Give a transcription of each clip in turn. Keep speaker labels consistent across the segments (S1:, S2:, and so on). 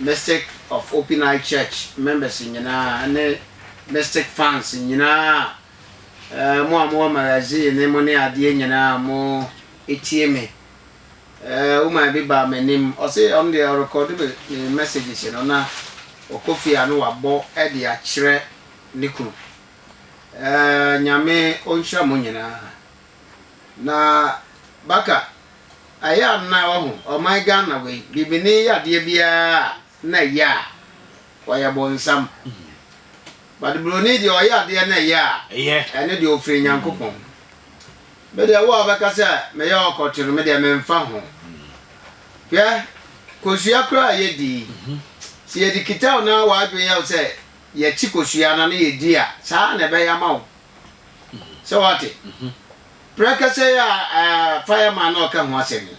S1: Mystic of Open Eye Church members nyina ne Mystic fans nyina mo magazine ne mo ne ade nyina mo etie me uma bi ba menim o say on the record the messages you know na okofi anu wabo e de a kire ne kunu nyame onhwa mo nyina na baka aya na wo o my Ghana we bibini ya de bia na ya waya bonsam but broni de o ya de na ya ene de ofri nyankopon be de wo abaka se me ya okotiro me de me mfa ho ya kosua kra ye di si ye di kita na wa adwen ya se ye chi kosua na ye di a sa na be ya ma wo so what preka se ya fireman no ka ho asemi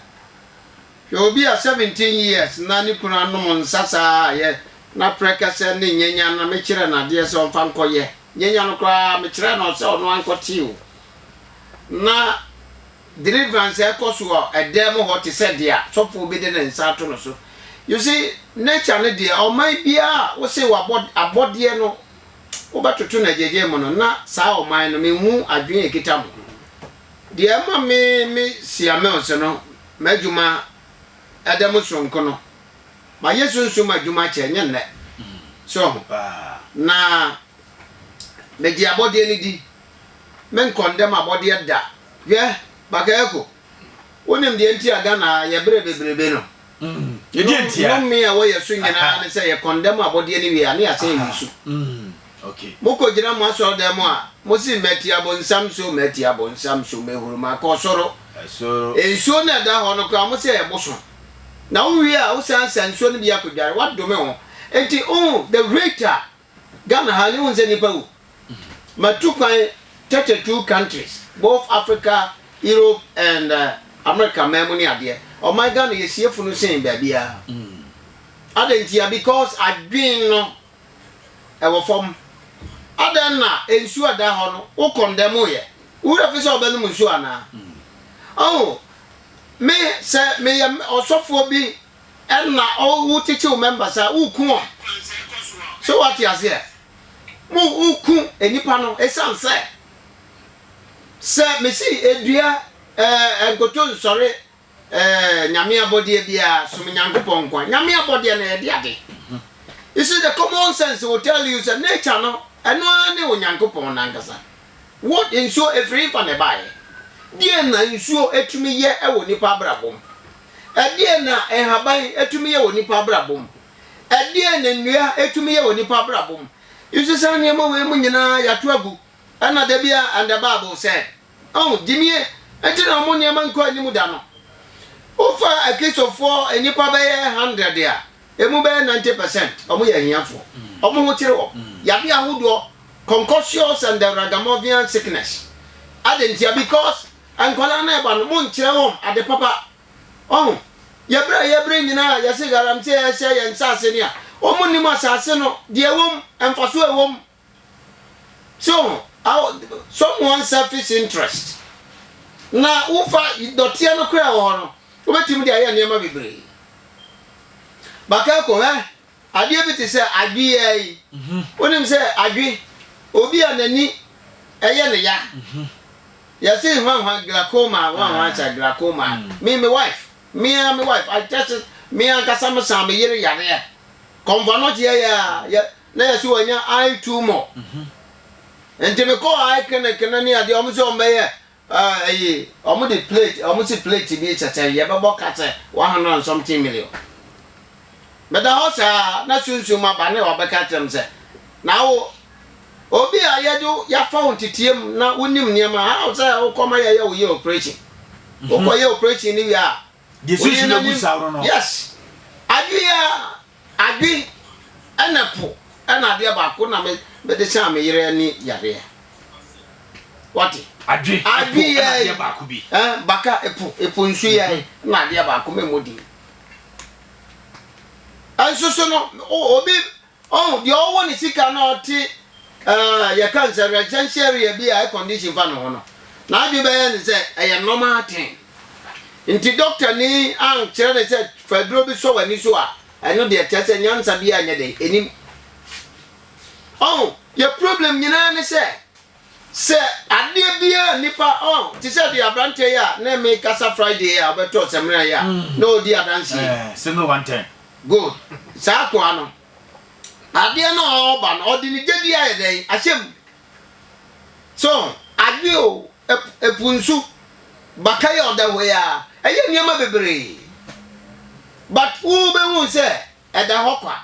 S1: obi a 17 years na ni kuna no nsasa ye na preka se ne nyenya na me kire na de se on fa nkoye nyenya no kra me kire na se ono ankoti o na deliverance ekoso edem ho te se dia sofo obi de ne nsa to no so you see nature ne dia o mai bia wo se wa abode no wo batoto na jeje mo no na sa o mai no me hu adwen ekita mo dia ma me siame o se no majuma Adamu sonkono ma yesu nso madwuma che nye nne so na me di abode ni di men condemn abode da ye bakayeko wonim de enti aga na ye bebrebe no
S2: ye di enti
S1: no me a wo yesu nyina ne se ye condemn abode ni wi ane ase yisu
S2: okay
S1: moko gina mo aso dem a mo si meti abonsam so mehuru ma ko soro enso na da ho no kwa mo se ye boso na we a wo san so no bia kodware what do me ho enti the rater Ghana ha ni wonse ni pa wo matukwan 32 countries both Africa, Europe and America memoni ade o my Ghana ye siefu no sen ba bia adentia because adwin no e wo fom adan na ensu ada ho no wo condemn ye wo refi so obanu nsu ana me say me osofo bi na wo teach members a wo ku so what you say wo ku enipa no esan say me see edua enkoto sorry nyame abode bia som nyankopon kwa nyame abode na ede ade you see the common sense will tell you that nature no eno ani wo nyankopon na ngasa what in so every fan e bae die na nsuo etumi ye ewo nipa brabom edie na ehaban etumi ye wo nipa brabom edie na nnua etumi ye wo nipa brabom you see say niam we mu nyina yato agu ana da bia and the Bible said dimie etina mo niam nko animu da no ofa a case of 4 enipa be 100 dia emu be 90% omo ye hiafo omo ho kire wo ya bia hodo concussious and ragamuffin sickness adentia because ankola na eba no mo nkire wo ade papa yebre nyina ya se garanti ya se ya nsase ni a omo ni ma sase no de ewom emfaso ewom so someone selfish interest na ufa dotia no kra wo no obetim de aya niam bebre baka ko ade bi te se adwi ai onim se adwi obi anani eye ne ya ya say one glaucoma one glaucoma me my wife I just me and kasam sam yere yare convert ya na ya so anya eye tumor enti me ko eye can ni ade omo so mbe ye omo the plate omo si plate bi chacha ye bebo kate 100 and something million but the house na sunsun ma ba ne obeka tem se na wo obi ayedo ya found titiem na wonim niam ha say o koma ye operation o ko ye operation ni wi a
S2: Jesus na busa no
S1: yes adwi anapo ana ade ba ko na me de cha me yere ni yare what
S2: adwi ade ba ko bi
S1: baka epo nsu ye na ade ba ko me modi anso so no obi the all one sika na oti ya cancer residential area bi a condition fa no ho no na adu be yan say e normal thing inti doctor ni an kire ne say fedro bi so wani so a ɛno de tese nyansa bia anya de enim oh your problem nyina ne se ade bia nipa oh ti se de abrante ya na me kasa Friday ya obeto semra ya no di adansi
S2: se no 110
S1: good sa ko ano ade na oba na odi ni gedi ya den ahyem so ade o epunsu bakay oda we ya eye niam bebre but who be who say eda hokwa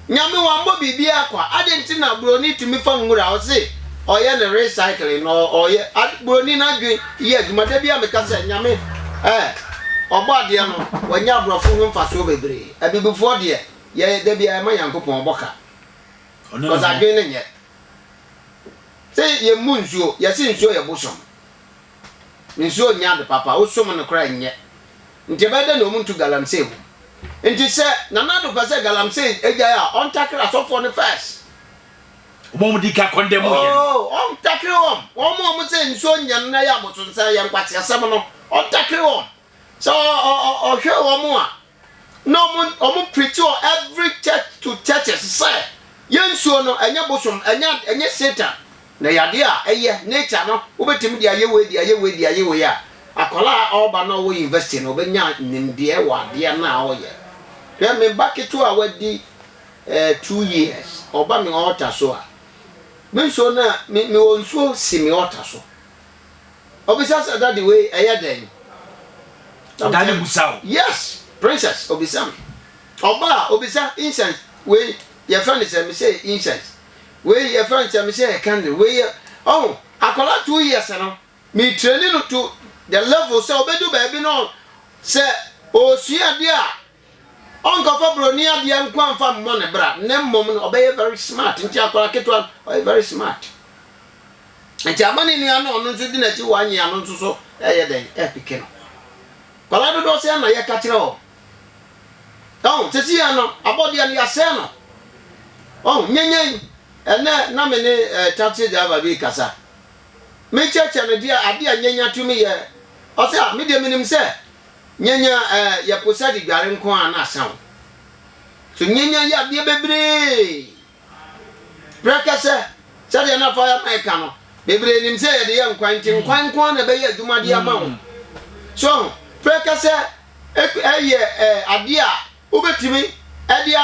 S1: nyame wa mbo bibia kwa ade ntina broni tumi fa nwura o se oye na recycling no oye broni na dwen ye adumada bia meka se nyame ogbo ade no wanya abrofo ho mfaso bebre abibufo de ye da bia ma yankopon oboka because adwen ne nye say ye munsuo ye se nsuo ye bosom nsuo nya de papa o som no kra nye ntebeda no muntu galamsey nti se nanado pese galamsey eja ya on takra so for the first
S2: mom di ka condemn mo yen
S1: on takra mom se nsuo nya na ya motunsa ya nkwati asem no on takra so o hwe wo a no mo preach every church to churches say yensuo no enya bosom enya satan na yade a eye nature no obetim dia yewe ya akola oba no wo university no obenya nimde wa de na oye ya me baketo a wadi 2 years oba me ota so a me so na me wonso si me ota so obisa say that the way eye den
S2: dani busao
S1: yes princess obisa oba obisa incense we your friend say me say incense we your friend say me say candle we oh akola 2 years no me training no to the level say obedu baby no say o sua dia onko fa broni dia nko amfa mo ne bra ne mom no obey very smart nti akola ketwa very smart nti amani ni ano no nso di na ti wanye ano nso so eye den epike no kola do say na ye ka kire o don teti ano abodi ani ase no oh nyenyen ene na me ne taxi driver bi kasa me cheche no dia ade anyenya tumi ye o se me de minim se nyenya ya posadi gware nko a na asan so nyenya ya de bebre brekase se de na fa ya maika no bebre nim se ye de ya nkwan nko na be ya aduma de ama wo so brekase eye ade a obetimi ade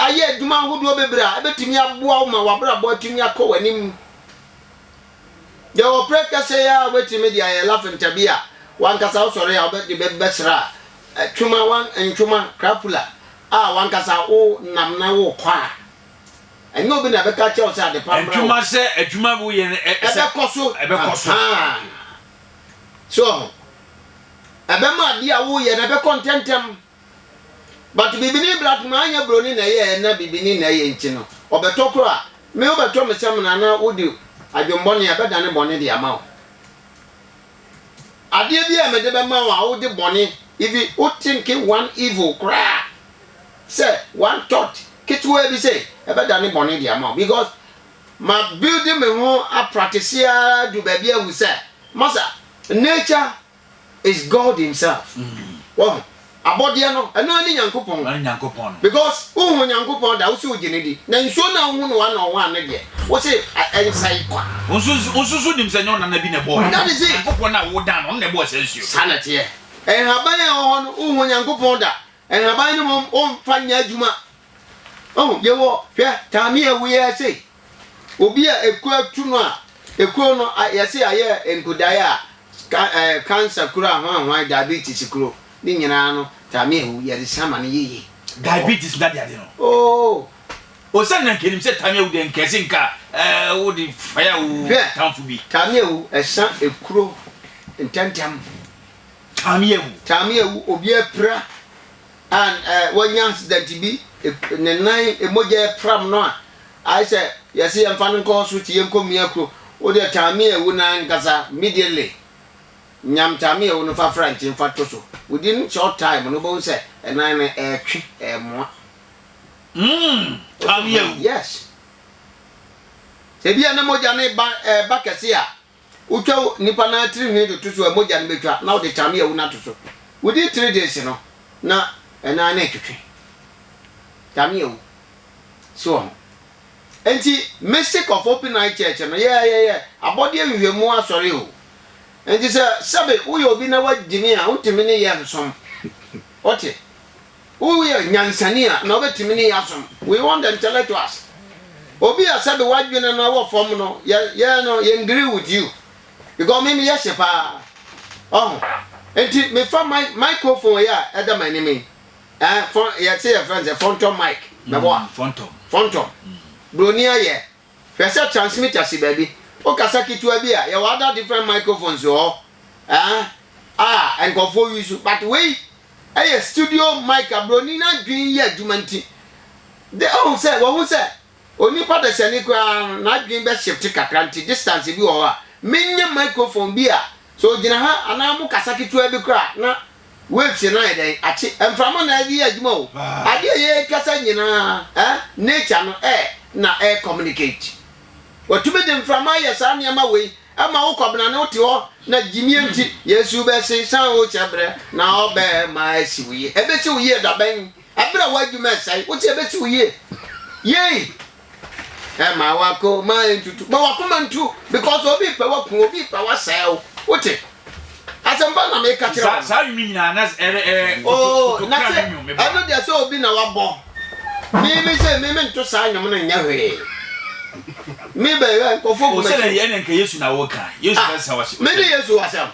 S1: aye aduma hodo bebre a ebetimi aboa wo ma wabra bo atimi akọ wanim de wo brekase ya obetimi de aye lafentabia wan kasa usore ya obedi bebesra twuma wan ntwuma krapula wan kasa o namna wo kwa enyo obi na beka che o se ade pamra
S2: twuma se adwuma wo ye
S1: ebekoso so ebema dia wo ye na be contentem but bibini black man anya broni na ye na bibini na ye nchi no obetokro a me obeto me sem na na wodi adwombone ya beda ne bone de ama o ade bia me de be ma wa wo de bone if you think one evil cry say one thought kitwe bi say e be dane bone dia ma because my building me ho a practice ya do ba bia wu say masa nature is God himself wow abodia no eno ani nyankopon because uhu nyankopon da wo se oginedi na nso na uhu no wa na wa ne de wo se ensai kwa
S2: unsusu dim se nyon na bi ne boy
S1: that is it
S2: nyankopon na wo dan no ne boy se nsuo
S1: sanate haban ya ho no uhu nyankopon da haban no mom on fanya adwuma oh yewo hwe tami ewu ya se obi a ekuatu no a ekuo no ya se aye enkudaya cancer kura ho diabetes kuro ni nyina no tami ewu ya de sama ne yeye
S2: diabetes da dia de no
S1: oh
S2: o se na kenim se tami ewu de nkese nka wo di fire wo tamfu bi
S1: tami ewu esa ekuro ntantam
S2: tami
S1: ewu obi apra and wanya accident bi ne nan emoja pram no a I say yes yam fan nko so tie nko miakro o de tami ewu na nkasa immediately nyam tami ewu no fa franchi mfa to so within short time no bo say enan na etwe emoa
S2: tami ewu
S1: yes se bia na moja ne ba kese a utwa nipa na 300 to so moja ne betwa na o de tami ewu na to so within 3 days no na enan na etwe Daniel. So, enti mistake of open eye church no yeah abode ahwehwemu asori o enti sabe wo obi na wagini a untimi ne ye nsom ote wo ye nyansani a na obetimi ne yasom we want them tell it to us obi a sabe wadwene no wo fom no ye no ye agree with you because me ye shepa oh enti me fa microphone ya eda my name for ye say your friends a phantom mic na bo phantom Bronia ye. Fesa transmitter si baby. O kasa kitua bi a ye wada different microphones o. And go for you but wait. A studio mic a broni na dwin ye adwumanti. De o say wo say onipa de se ni kwa na dwin be shift kakra nti distance bi o a. Menye microphone bi a. So gina ha ana mu kasa kitua bi kra na waves na ye den achi emframa na bi adwuma o. Ade ye kasa nyina nature no na air communicate watube dem frama ya sa niama we ama wo kobna na wote ho na jimie nti yesu be se san wo chebre na obe ma si wo ye ebe si wo ye da ben abra wadwuma sai wote ebe si wo ye ye ma wako ma ntutu ma wako ma ntu because obi pe waku obi pe wasai wote asamba na me ka kire
S2: sa mi nyina na
S1: na se eno dia so obi na wabo me say me nto sa anyom na nya hwe me be ko fogu
S2: o se na ye nka Yesu na wo kan Yesu ba sa wase
S1: me de Yesu wasam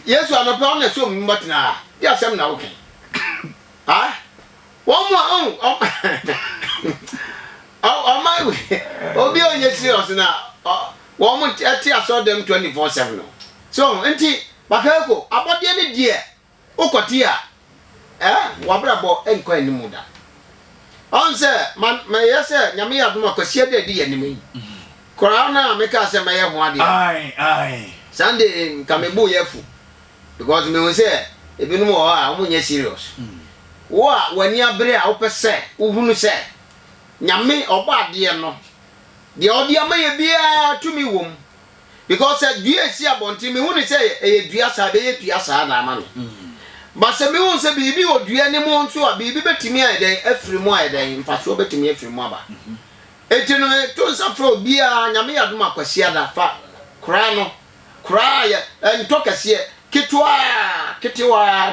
S1: Yesu anope on na so me mbatina ya asem na wo kan one more my way obi onye serious na one mo ati aso dem 24/7 so enti bakako abode ne die okoti a wabrabo enko animu da on se man me yese nyame yadoma kwasia de di yanimi kora na me ka se me ye ho ade
S2: ai
S1: Sunday kamebu yefu because me say ebinum o a mo nya serious wo a wani abre a wo pese wo hunu se nyame oba ade no de odi amaye bia tumi wom because dua si abonti me hunu se e dua sa be ye dua sa na ama no Basa me won se bibi odua ne mo nso a bibi betimi ayeden afiri mu ayeden mpaso betimi afiri mu aba etino to safro bia nyame yadom akwasi ada fa kra no kra ya ntokase kitwa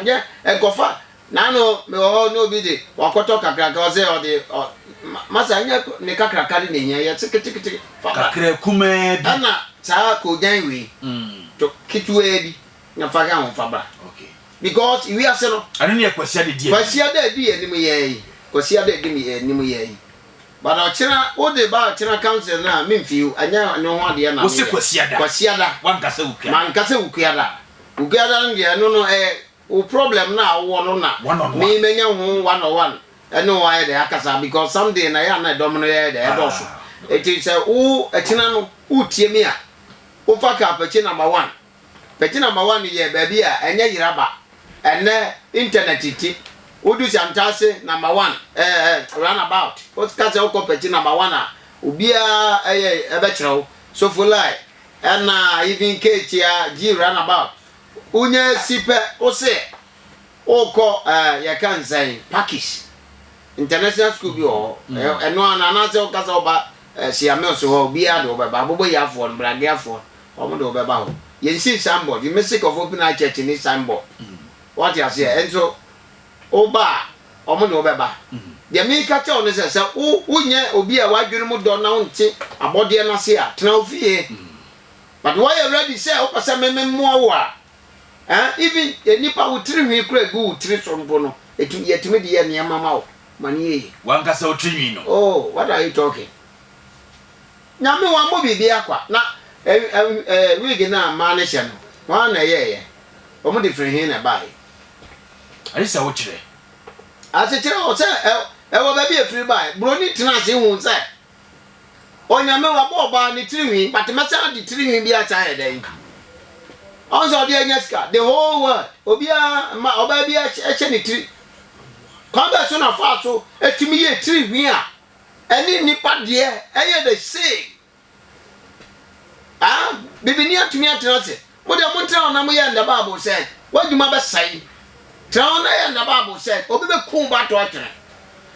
S1: nye egofa na no me ho no bi de wakoto kakra ka ose ode masa nya ne kakra kali ne nya ya tikiti
S2: kakra kuma bi
S1: ana sa ko janwe to kitwa bi nya fa ga on fa ba
S2: okay
S1: because we are seno
S2: anu ne kwasia de die
S1: kwasia de die enimu ye kwasia de di enimu ye but ochira o de ba ochira council na memfiu anya ne ho ade na
S2: wo se kwasia da wankasa ukua
S1: man kasa ukua da nge no o problem na wo no na me menya ho 101 eno wa ye de akasa because someday na ya na dom no ye de edoso eti se o etina no utie me a o fa ka pechi number 1 pechi number 1 ye ba bi a enya yiraba ene internet iti odu chantase number 1 runabout o kaze o kopeti number 1 a obia ebe kire so fulai na even ketia ji runabout unye sipe o se oko ya kan say Pakis international school bi o eno ana se o kaze oba siame so ho obia do baba bobo ya afo brage afo o mo do baba ho yensi signboard the message of open eye church ni signboard what you say and so oba omo no beba de me ka che on se unye obi a wadwene mu do na unti abode na se a tena ofie but why you ready say o pasa memmo awa even enipa wutiri hwi kura gu wutiri sompo no etu yetime de ye ne mama o mani ye
S2: wankasa otrinwi no
S1: oh what are you talking nyame wa mo bibi akwa na wig na manisha no wa na ye omo de free hin na bai
S2: alisa wo kire
S1: asechire o se wo ba bi efiri bai broni tena se hu se onyame wa bo ba ni tiriwi but masa di tiriwi bi ata he den onzo de enyeska the whole world obia ma oba bi eche ni tiri kwamba so na fa so etimi ye tiriwi a eni nipa de eye the same bibini atumi atena se mo de mo tena na mo ye nda bible say wadwuma ba sai tena na ye nda bible say obi be kun ba to atena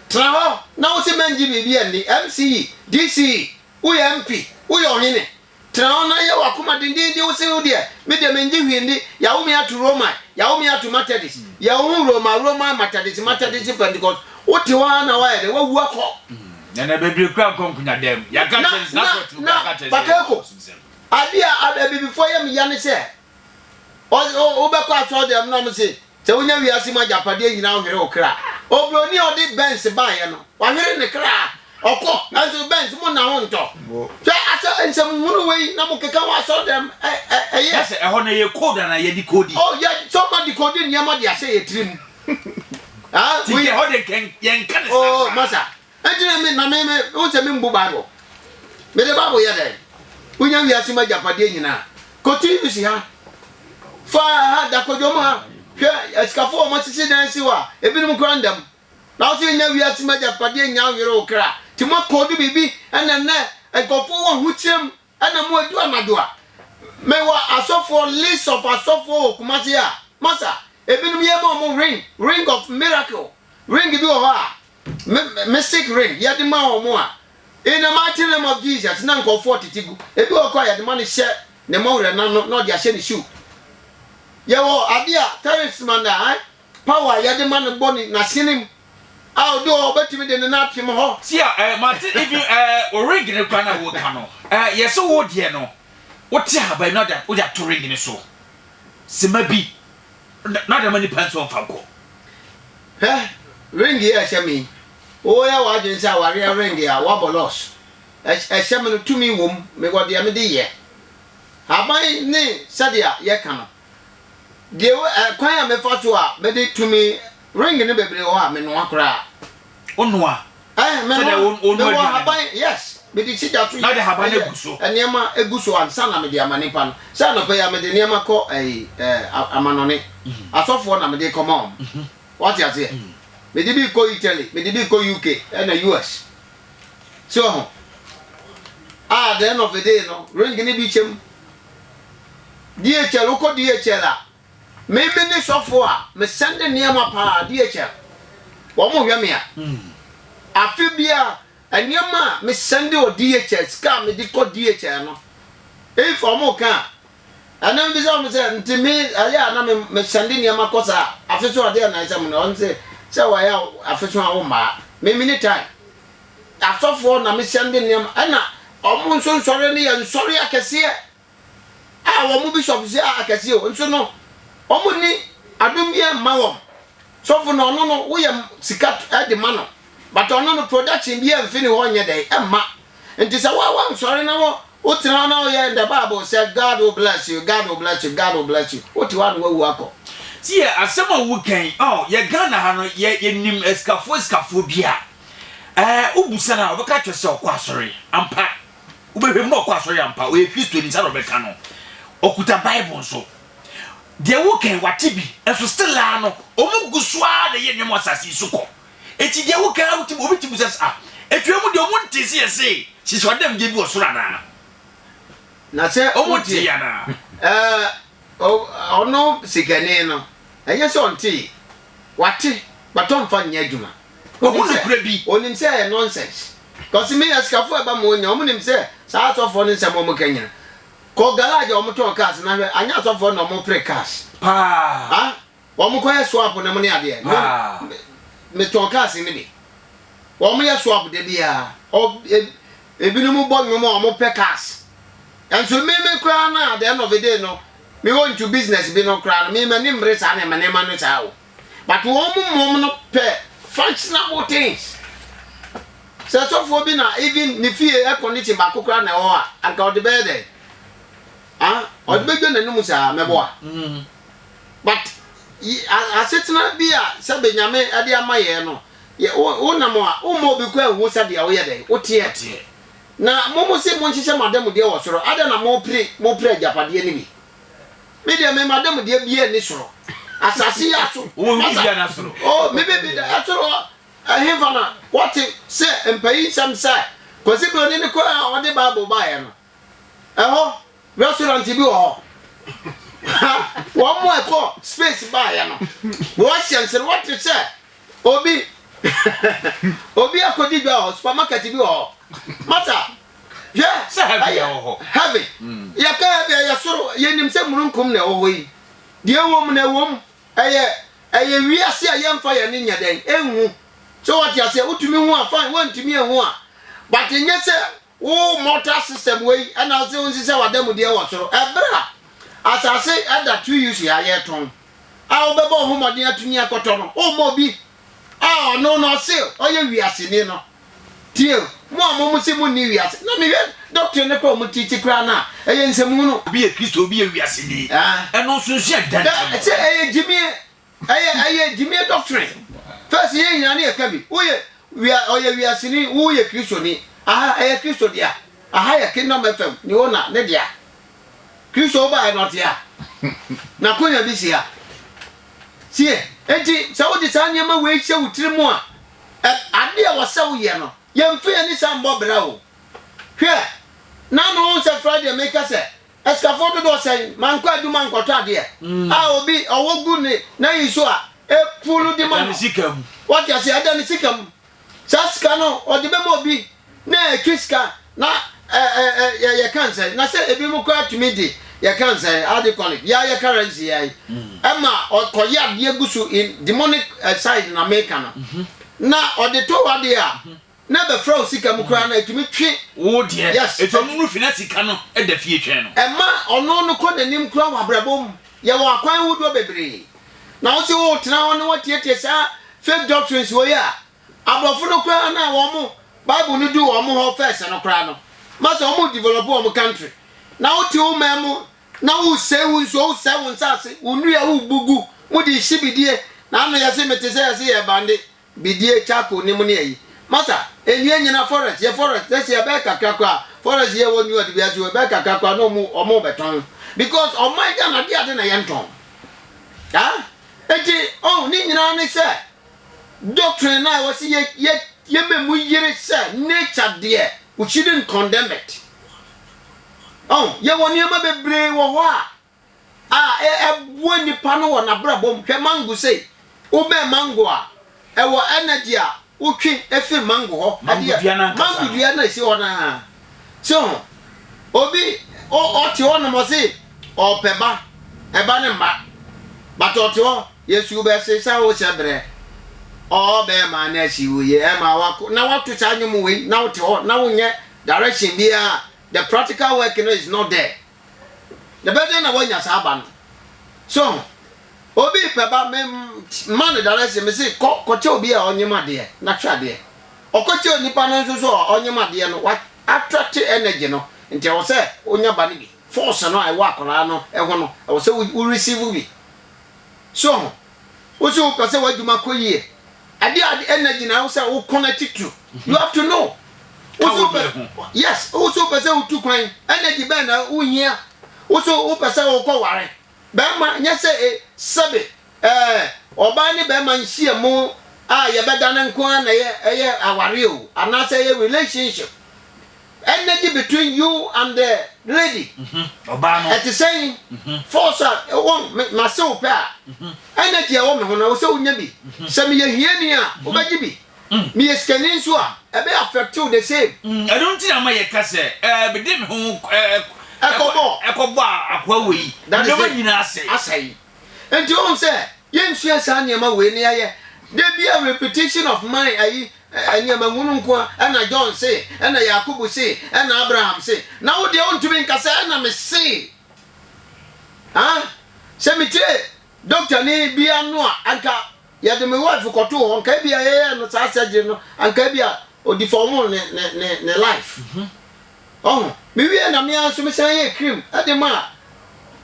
S1: Traho, now see Menji be and the MCE, DCE, we MP, we are in it. Traona ya wakuma dindi ndi usi udia. Mide menji hindi, yaumi ya tu Roma, yaumi ya tu Methodist. Yaumi Roma, Methodist, Pentecost. Uti wana wae, wa wako.
S2: Na baby kwa kunya dem. Ya catches na
S1: bakako. Adia before ya miyane se. Obekọ aso dem na mo se. Se wonya wiase ma japade nyina ohwere okra. Obroni odi Benz ba ye no. Wahwere ne kra. Oko, anzo Benz mo na ho nto. Hwe asa ensem hunu wei na mo keka wa aso dem
S2: yes, ho na ye code na ye di code.
S1: Oh, yeah, somebody code ni ama dia say ye trim. Ah,
S2: we ho de ken yen kan.
S1: Oh, masa. Ejina me na me won se me mbu Bible. Me de Bible ye dey. Wonya wiase ma japade nyina. Continue si ha. Fa ha da kojomo ha. Hwe esikafo o matisi dan si wa. Ebinum kwandam. Na o se nya wiase ma japade nya were okra. Ti mo code bibi ena na ekofo wo huchim ena mo adu amadoa. Me wa asofo list of asofo kumasi a. Masa, ebinum ye mo ring of miracle. Ring bi o ha. Mystic ring. Ya de ma o mo a. In the mighty name of Jesus, none go 40 tigu. Ebi o kwa ya the money share the more than no dia share the shoe. Yawo adia talisman da power ya de man boni na sinim. How do obetimi de na pim ho.
S2: See Martin if you o ring ne kwa na wo ka no. Yes wo de no. What ya by not that wo ya to ring ne so. Sima bi. Na da mani pants on fanko.
S1: Ring here shami. Oh ya wa dwen sa wa ring ya wa bolos. Shami no tumi wom me go de me de ye. Abai ni sadia ye ka no. De kwan ya me fa so a me de tumi ring ne bebre o a me no akra.
S2: Onwa.
S1: Me no abai yes. Me di si da tu.
S2: Na de haba na guso.
S1: Enema eguso ansa na me de amane pa no. Sa no pa ya me de nema ko amanone. Asofo na me de come what you say? Me de bi ko Italy, me de bi ko UK and the US. So at the end of the day no, ring ni bi chem. DHL ko DHL a. Me ni sofo a, me send nema pa DHL. Wo mo hwe me a. Afi bia enema me send o DHL ska me di ko DHL no. If omo kan anam bi so me say ntimi aya na me send nema ko sa afi so ade na isam no on say wa ya afi so a wo ma me mini time asofo na me send nema ana omo nso nsore ne ya nsore akese wo mo bishop say akese o nso no omo ni adum ye mawom sofo no no wo ye sika e de ma no but ono no production bi e mfini ho nye dey e ma nti say wa nsore na wo utina na ye the Bible said God will bless you, God will bless you, God will bless you. What you want wo akọ.
S2: See asema wo kan ye Ghana ha no ye nim eskafo bia. Ubusa na obeka twese okwasori ampa. Ubehwem na okwasori ampa. O ye Kristo ni sa obeka no. Okuta Bible so. De wo kan watibi enso still la no. Omugusua de ye nwem asasi suko. Eti de wo kan uti obiti busa etwemu de omuntisi ese. Sisi wadem je bi osura na.
S1: Na se
S2: omuti ya na.
S1: Ono sigane no. Enye se onti. Wati baton fa nya adwuma.
S2: Ohunu kura bi.
S1: Onim se nonsense. Cause me askafo aba mo nya omunim se sa atofo ne nsem mo kanyina. Ko garage o moton cars na hwe anya atofo no mo pre cars.
S2: Pa.
S1: Ah? Wo mo koye swap na mo ne ade. Me ton cars ni bi. Wo mo ye swap de bia. Ebinum bo nwom o mo pe cars. And so me kra na at the end of the day no. Me want to business be no kra. Me mani mre sa na mani ma no sa o. But wo mo no pe functional things. So for be na even ni fie e koniti ba kokra na ho a anka o de be there. Ah, o de be gbe na num sa mebo a. But asetna bi a se be nyame ade amaye no. Ye wo na mo a wo mo bi kwa wo sa de a wo ye dey. Wo tie. Na momo se mo nhihye madam de wo soro. Ada na mo pre japade ni bi. Me de me madam de bia ni soro. Asasi ya so.
S2: Wo wi bia na soro.
S1: Oh, me be da atoro ahemfana what say empai sam say kwasi bro ni ko o de Bible ba ye no eho restaurant bi ho wo mo e ko space ba ye no wo chance what to say obi obi akodi dwa supermarket bi ho mata yeah
S2: say heavy ho
S1: heavy ya ka heavy ya soro ye nim se mununkum na ho yi de wom na wom eye wiase a yemfa ye ne nyaden enhu so what you say utumi hu afan wantumi ehu a but nyese wo motor system we ana se unsi se wadam de wo soro ebra asase ada 2 years ya ye ton a obebo ho modin atumi akoto no o mo bi no se oye wiase ni no tie mo amomo se mo ni wiase na me doctor ne ko mo titi kra na eye nsemu no
S2: bi e Kristo obi e wiase ni e no so so dan
S1: se eye jimi doctrine first ye nyane e ka bi oye wiase ni oye Kristo ni eye Kristo dia ya kingdom FM ni wona ne dia Kristo ba no dia na konya bi sia sie enti saudi tanya ma we hye wutirimu a ade a wasaw ye no yemfe ni sambo bra o hwe na no se Friday make say escafo do say man kwa du man kwato ade obi owogu ni na yiso a epulu di man
S2: sikam
S1: what you say adani sikam saska no ode be mo bi na etwiska na ye kan say na say ebi mu kwa tumi di you can say how do you call it ya currency ya ema okoya de gusu in demonic side in America na ode to wade a na be fra osika mu kra na etumi twe
S2: wo de
S1: yes
S2: etomunu finasika no e da fie twen no
S1: ema ono no ko nanim kra wa brabom ye wa kwan wudo bebre na wo se wo tena ono watietie sa fake doctrines wo ya abofo no kra na wo mo bible no du wo mo ho first no kra no ma so mo develop wo country na uti umemu na usewu nso usewu nsase unu ya ubugu mudi shibidie na anu ya se metese ya se ya bande bidie chako ni muni yi mata enye nyina forest ye forest tese ya be kakakwa forest ye wonu odi bia ju be kakakwa no mu omo beton because oh my god na dia de na yenton eti ni nyina ni se doctrine na wo se ye memu yire se nature there we shouldn't condemn it. Ye woni ma bebre wo ho a woni pa no wona brabom hwe mango sei wo be mango a wo energy a wo twi efi mango ho mango dua na si wona so obi o ti wona mo sei o peba eba ne mba but o ti wo yesu be sei sa wo chebre o be ma na si wo ye e ma wa na wa to cha nyum we na wo ti ho na wo nye direction bia the practical work is not there. The better na wanya saban. So, obi peba man direction me say ko che obi a onyema de na twa de. Okoche onipa no nso so onyema de no what attract energy no. Nti wo say onya ba ni force no ai wa akora no e ho no. Wo say we receive bi. So, wo say wo pese waduma koyie. Ade energy na wo say wo connect to. You have to know. Yes, also pese utu kwan energy be na uhia also pese wo ware be ma nya se sebe oba ni be ma nhie mu ye be da na nko na ye aware o ana say relationship energy between you and the lady
S2: oba no
S1: at the saying force won ma se wo pa energy e wo me ho na wo se unya bi se me ye hie ni a wo ba gi bi me scanning so a be affect you the same
S2: I don't think am ye ka se be dem ho ekobo akwa we
S1: that
S2: never nyina asai
S1: and you say yensu asa niam we ni aye there be a repetition of mine ayi niam hunu nko na John say na Yakob say na Abraham say now they want to be nkasa na me say se me tie doctor ni bia no anka ya de me wife ko to on ka bia ye no sa surgery no anka bia odi form ne life me wie na me anso me say ye cream ade ma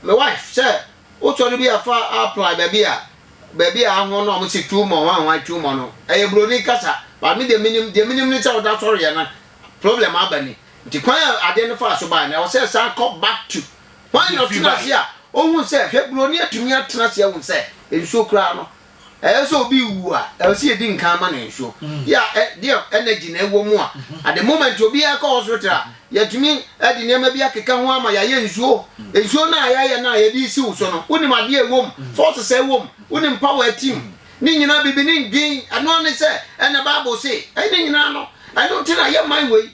S1: me wife say o to ni bia fa apply baby a ho no mo si 2 mo 1 2 mo no e broni kasa ba me de minim ni say o da sorry na problem abani nti kwan ade no fa so ba na o say san come back to why not here o hu say hwe broni atumi atena se hu say enso kra no so be wu a see di nkan ma na enso ya dia energy na ewo mu a at the moment obi a ka hospital ya tumi adi nema bi akeka ho ama ya ye enso na ya na ya di si wo so no woni ma de ewo force say ewo woni power team ni nyina bibi ni ndwin ano ne se ene Bible say ni nyina no I don't think I am my way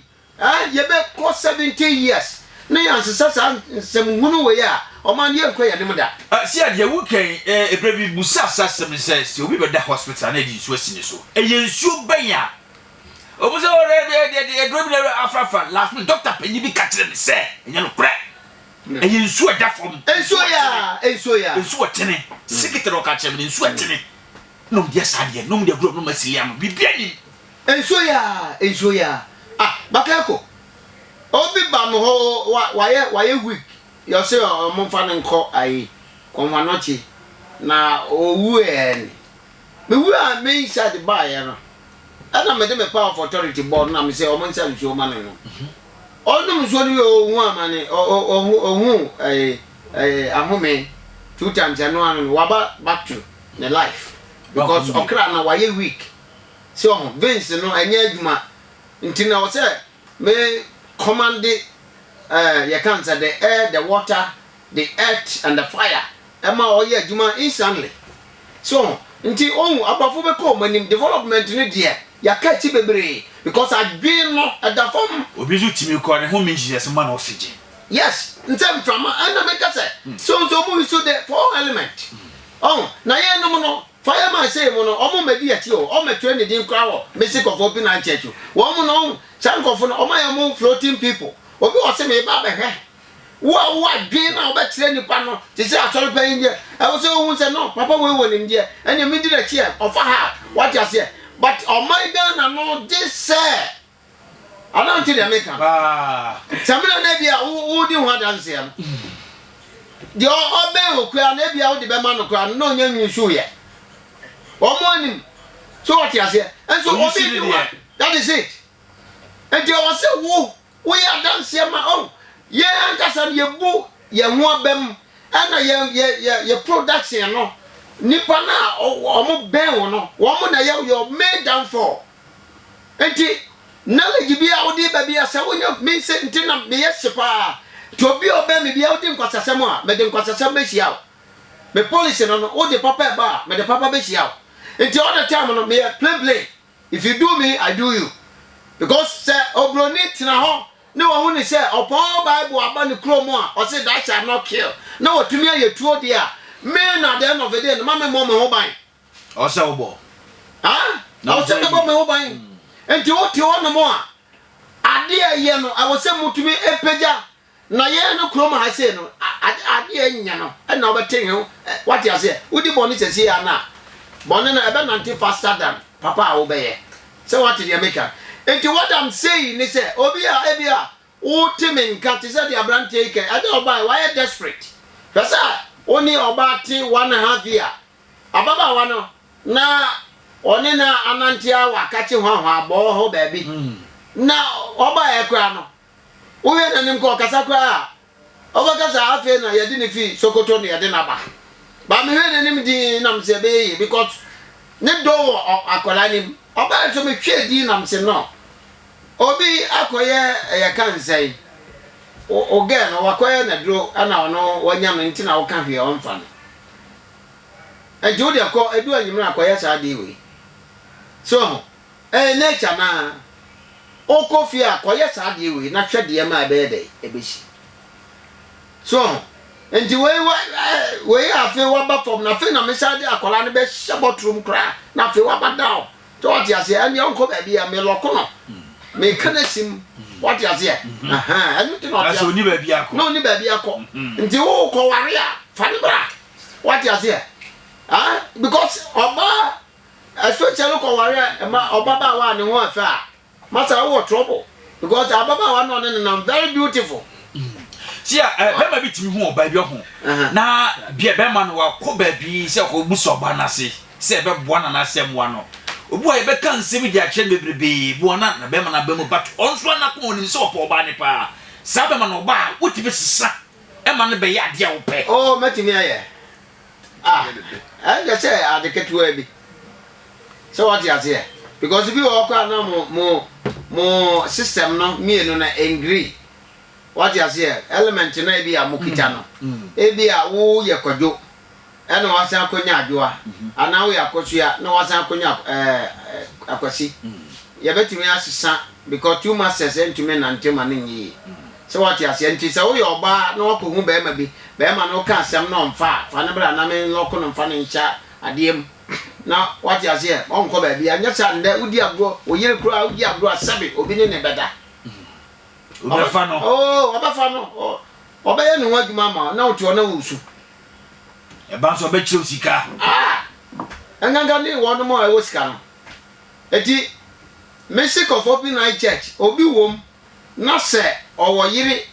S1: ye be ko 70 years na yan sesa sem hunu we ya o man ye nkwa ya dem da
S2: si ade wu kan ebra bi busa sasem se si obi be da hospital na di nsuo sini so ye nsuo banya obuso de ebra bi afrafa last me doctor panyi bi ka kire me se enya no kure ye nsuo da fom nsuo tene sikitero ka kire me nsuo tene no dia sade no dia gro no masiliam bibia ni
S1: enso ya bakako obi ba no ho waye week you say mo fa nko ai konwanochi na owu en me wu a me inside ba ya no ana me de me power of authority board na me say o mo nsa nsuo ma no onu nsuo ni ohu amane ohu ahome 2 times and one waba back to the life because okra na waye week so Vince no enye adwuma ntina wo say me command you can say the air, the water, the earth and the fire ema oye adwuma instantly so nti on abafo be call manim development ni de ya ka ti bebre because adwen no ada form
S2: obi zu timi ko ne ho me Jesus man oxygen
S1: yes ntem frama and make say so mo so the four element na ye no no fireman say mo no omo medi ati o me train din kra wo music of open and church wo mo no chankofo no omo ya mo floating people obi o se me ba be hwe wo adwen na oba tire nipa no ti say atoro pa yin je e wo say wo say no papa we won ndim je enya me di na chi ofa ha what you say but oh my God no this say I don't tell you make am samina na bia wo di ho dance ya di obe okua na bia wo di be ma no kwa no nya nwusu ye omonim so what you say and so obi that is it and you say wo we are dance ya ma oh ye ankasa ye bu ye ho abam ana ye production no nipa na omo ben wo no wo mo na ye made down for enti knowledge bia wo di ba bia se wo nya me se enti na me ye sepa to bi obe me bia wo di nkwasasem a me di nkwasasem be hia me police no wo di papa ba me di papa be hia enti all the time no me play if you do me I do you because say obroni tina ho ne wo hu ni say upon Bible aba ni kromo a o say that shall not kill na wo tumi ayetuo dia me na the end of the day no mama mo me ho ban
S2: o say obo
S1: o say obo me ho ban enti wo ti wo no mo a ade aye no I was say mutumi epeja na ye no kromo ha say no ade anya no na obeten ho what you say wo di boni say ya na boni na ebe nanti faster than papa wo be ye say what you make enti what I'm saying is say obi a ebia wo timi nka ti say the abrante ke ade oba why desperate pesa oni oba ti 1.5 year ababa wa no na oni na anantia wakachi hwa abo ho baby na oba e kra no wo ye na nim ko kasa kra oba kasa afi na yedi ni fi Sokoto na yedi na ba me he na nim di na mse be because ne do akola nim oba so me hwe di na mse no obi akoye ya kan sai o ge no wakoye na dro ana ono wanya no nti na wo ka hwe on fa no ejodi akọ edu anyimra akoye sa de we so nature na okofi akoye sa de we na hwede ma be de ebeshi so enti we afi wa ba from na fi na me sa de akola ne be shabotrum kra na fi wa ba down to what you say ani onko ba bia me loko no me kana sim what you say anu ti no
S2: aso ni ba bia akọ
S1: no ni ba bia akọ nti wo ko ware a fa ni bra what you say because oba especially ko ware ma oba ba wa ni ho afa masa wo trouble because ababa wa no na very beautiful
S2: sia bema bi timi ho oba bi ho na bia bema no wa ko ba bi se ko buso oba na se se be boa na na sem wa no obu aye be kan se bi dia kye bebrebe bo na bema na bema but onso na ko ni se opo oba ni pa sa bema no oba wuti be sisa e ma no be ya de wo pe
S1: oh matimi aye I say I the ketu ebi so what you say because if you walk na mo system no me no na angry what you say element na ebi amukita no ebi a wo ye kwadwo ɛna wasan akonya adwoa ana wo yakosua na wasan akonya akwasi yɛbɛtumi asesa because 2 masters ntumi nante ma ne nyi sɛ wate ase nti sɛ wo yɛ ɔba na wakɔhu bɛrima bi bɛrima no ka asɛm na ɔmfa fa ne bra na me lɔko no mfa ne nhyɛ adeɛm na wate ase ɔnkɔ baabi anyɛ sɛ ndɛ wodi agorɔ oyere kura wodi agorɔ asɛbe obi ne ne bɛda
S2: obefa no
S1: obefa no obeye ne ho adwuma ma na woto na wusu
S2: e ba so obekire sika
S1: enganga ni wono mo e wo sika no eti Messick of Open Eye Church obi wom na se owo yire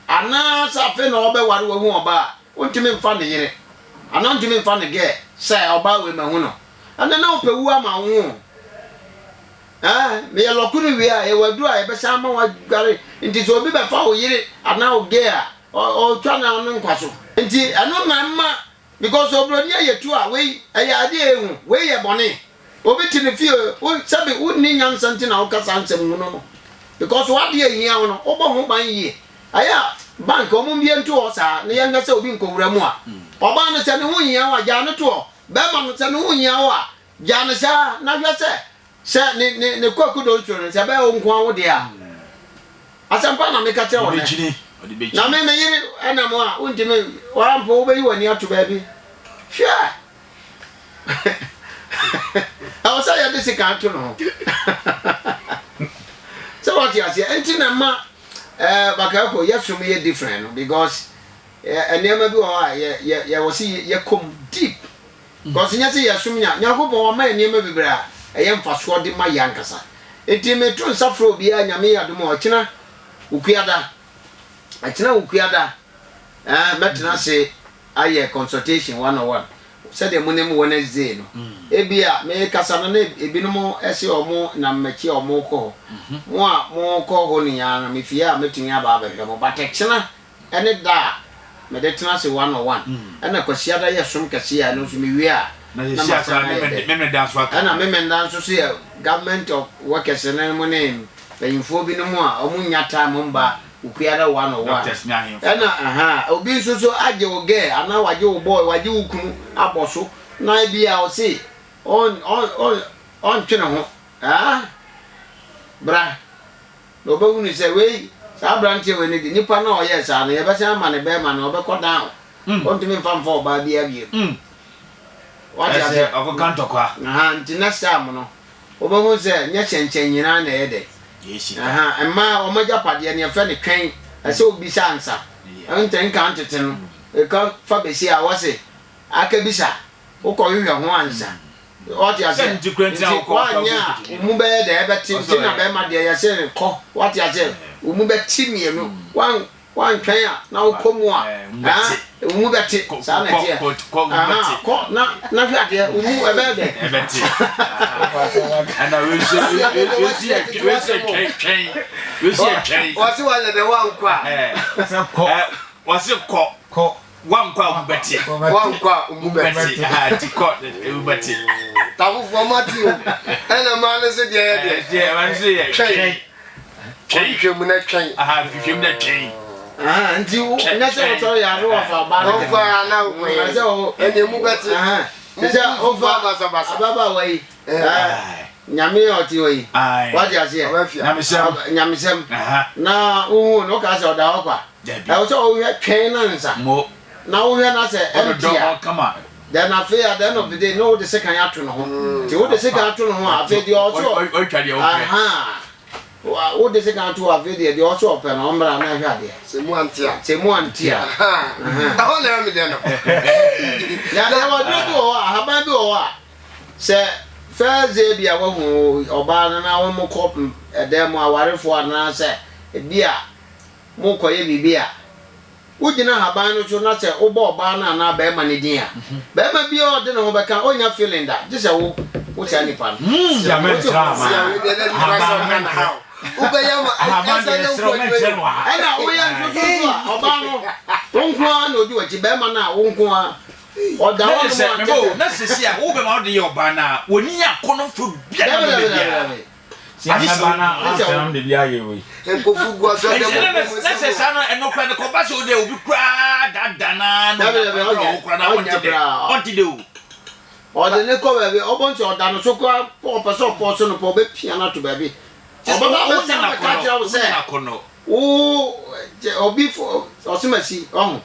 S1: ana sa fe na obeware wo hu oba ontimi mfa ne yire ana ontimi mfa ne ge se oba we ma hu no ana na opewu ama hu me yelokunu wi a e wadu a e be sa ma wa gare nti so obi be fa wo yire ana o ge a o twa na no nkwaso nti ano na ma because obroni ayetu a we ade ehu we ye bone obi tini fie o sabe o ni nyansa nti na o kasa nsem hu no because what dey hia no obo ho ban yie aya bank o mum bie nto o sa ne yanga se obi nkowura mu a oba no se ne ho hia wa ja ne to be ma no se ne ho hia wa ja ne sa na hwe se ne kwaku do ntro no se be o nko awo de a asampa na me ka tell one na me yiri ana mo a untime wa mpo obeyi wani ato ba bi hwe I was saying this can't know. So what you say? Entina ma bakako yes to me different because and never do I was see you come deep. Because you say yasumnya nyakobo ma enema bibra eyem faso de ma yankasa. Enti metun safro bia nyame adomo okina ukuada. Akina ukuada metna say aye consultation 101. Said the money Wednesday no ebia me kasa no na ebinom ese omo na mmechi omo ko mo a mo ko ho ni ya na me fie a metumi aba abehwe mo batekena ene da me de tena se 101 ena kwasi ada yesom kase ya no so me wi a
S2: na yesia ka me dan so aka
S1: ena me dan so se government of workers na mo ne bayinfo bi no mo a omo nyata mo mba ukuara 101 ena obi nso so age wo ge ana waje wo boy waje wo kunu aboso na bia o se on twene ho bra no ba wunu se we sa brantie we ne nipa na o ye sa na ye be sa ma ne be ma na o be ko down on timi fam for ba bia bia what ya se
S2: o ko kanto kwa
S1: nti next time no o ba hu se nya chenchen nyina na ye de
S2: yes
S1: emma o maja pade ne fe ne twen ase obi sa ansa enten kan teten e ka fa be si a wo se aka bisa wo ko hwe ho ansa what ya say anya umu be de ebe tin na be ma de ya say ko what ya say umu be ti mienu wan twen a na wo komu a umu be ti sa na tie ko na hwe ade umu ebe de
S2: ti ana we say train
S1: wasi wale de wan kwa
S2: wasi ko wan kwa umbeti ti ko umbeti
S3: tabu formati ena mane se de
S2: man se train
S3: hwemu na twen
S2: hwemu na train
S1: nti na se to ya ro fa ba
S3: no fa na wo
S1: se o
S3: ene mu beti
S1: se o fa baba wai nyame oti wai what ya say nyamesem na o no ka se o da kwa e so o hwe twen na nsa na wo hwe na se empty then after the end of the day no the second ato no ho ti wo the second ato no ho after the also wo de se kan to ave de also open no mbra na hwa de
S3: se mu antia
S1: aho na me de no ya de wo do ahaba bi o a se faze bia wo hu oba na wo mo kop edem awarefo ana se bia mo koye bibia ujina haban no so na se oba oba na ba ma ne din a ba ma bia o de no ho be kan onya feeling da je se wo cha nipa no
S2: ya me tra
S3: ma ubeyama
S1: ana oya ntutu oba no wonkwa na odi wachi be ma na wonkwa oda wo
S2: na sisi a wo be ma odi oba na woni akono fo bia na be bia
S4: Siamabana asam de bia yewe.
S3: Enkofu gwa so de mo.
S2: Na se sana eno kra de ko ba so de obi kra dadana no kra na onti de o.
S1: Ode ne ko baabi obonti odano so ko person person no po be piano to baabi. Obaba be se na ka tira wo se. O obi fo osimasi ohun.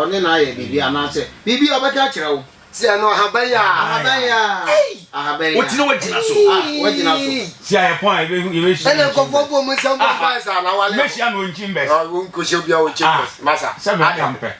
S1: One na ye bibi anase. Bibi obeka tira wo.
S3: Si ano ahabaya.
S2: Wotino wagina so.
S1: Wagina so.
S4: Si aye point e shi.
S3: Ene ko fo bo mo sam bo pa sa na wale.
S4: Me shi am on chimbes.
S3: Won ko she bia o chimbes. Masa.
S4: Sabe kampe.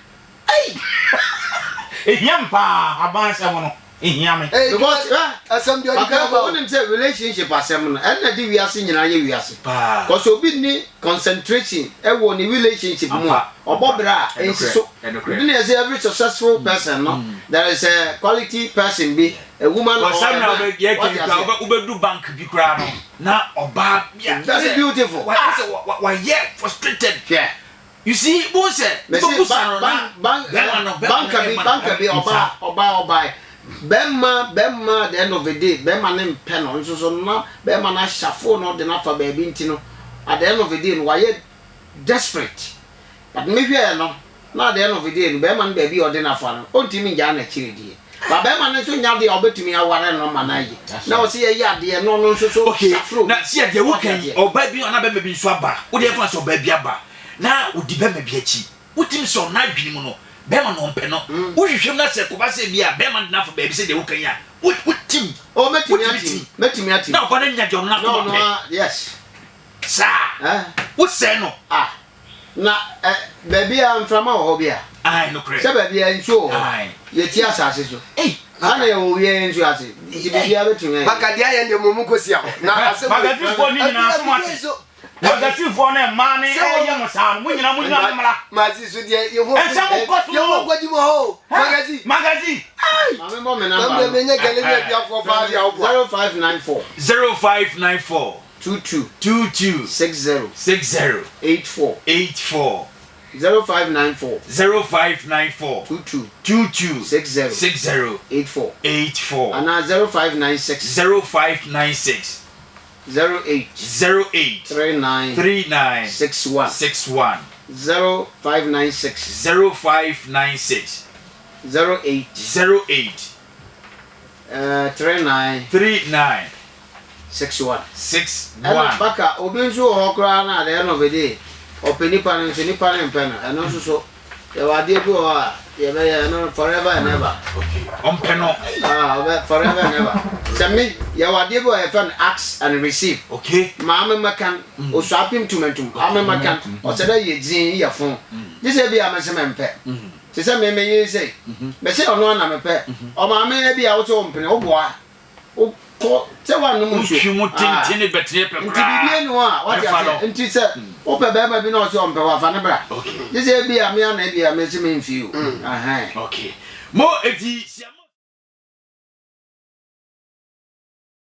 S4: Ehiam pa abansa wono. Ehiam.
S1: Because
S3: asam bia di ka
S1: ba won say relationship asem no and na di wiase nyina ye wiase. Because obi ni concentration e wo ni relationship mu a obobra ensiso. Didn't say every successful person no there is a quality person be a woman or
S2: some now be ye can do bank bi kra no na oba bia.
S1: That's beautiful.
S2: Why frustrated.
S1: Yeah.
S2: You see, who said
S1: bank be oba Bema at the end of the day, Bema name pen so no Bema na shafo no de na fa baby ntino at the end of the day why desperate. But maybe no at the end of the day Bema baby or de na fa no ontimi nja na chiri but Bema na so nya de obetumi aware no manayi na o se ye ade no so
S2: okay na see de wo kan oba bi ona be bi so aba wo de fa so oba bi aba na odi be ma bi achi wotim so na adwini mu no Bema no mpe no wo hwehwem na se ko ba se bi a Bema na fa baby se de wo kan ya wotim
S1: o metimi ati
S2: na ko na nya jom na ko
S1: no yes
S2: sa wo se no
S1: na baby am frama ho bia
S2: ai no correct
S1: se baby an so ye ti asase so ana ye wo ye nso ase ti bia betumi
S3: makadi aye ndem mu kosia na asem
S4: magadi fo ni nyina so mate magadi fo na ma ne ye mo sa mo nyina mala
S3: mazi so de ye ho
S4: ensa mo koto
S3: ye ho gwadi mo ho magadi
S1: mame mo me number
S3: me menye gele ni bia fo fa bia wo
S1: 0594 22 60 84
S2: 0594 22 60 84
S1: and 0596 08 39 61 0596 08 39 61 baka obi nso ho kra na de no vede openipa no nso nipa ne mpe no eno nso so ye wade bi ho a ye be ye no forever and ever
S2: okay ompe no
S1: forever and ever sami ye wade bi ho ye fan ask and receive
S2: okay
S1: maame makan o so apim tumentum ame makan o se da ye din ye fon je se bi amese mempe se se me ye say me se ono na mempe o maame bi a wo so mpene wo boa o ko se wa no mu
S2: tintini betre pe
S1: nti bibie no a what ya nti se o pe be ma bi no so mpe wa fa ne bra je se bi a me na bi a me se me mfi o
S2: okay mo eti